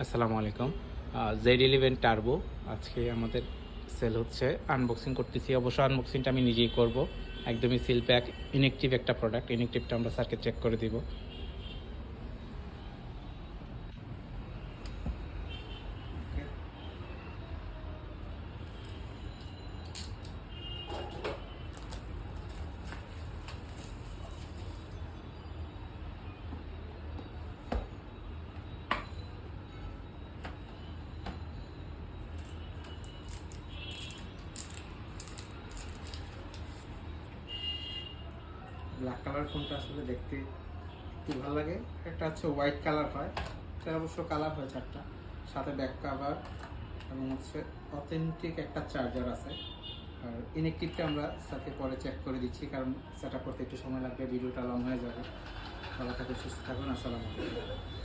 আসসালামু আলাইকুম। Z11 turbo আজকে আমাদের সেল হচ্ছে। আনবক্সিং করতেছি। অবশ্য আনবক্সিংটা আমি নিজেই করব। একদমই সিল প্যাক, ইনঅ্যাকটিভ একটা প্রোডাক্ট। ইনঅ্যাকটিভটা আমরা স্যারকে চেক করে দিব। ব্ল্যাক কালার ফোনটা আসলে দেখতে খুব ভালো লাগে। একটা হচ্ছে হোয়াইট কালার হয়, এটা অবশ্য কালার হয় চারটা, সাথে ব্যাক কাভার এবং হচ্ছে অথেন্টিক একটা চার্জার আছে। আর ইনঅ্যাকটিভটা আমরা সাথে পরে চেক করে দিচ্ছি, কারণ সেট আপ করতে একটু সময় লাগবে, ভিডিওটা লং হয়ে যাবে। ভালো থাকুন, সুস্থ থাকুন। আসসালামু আলাইকুম।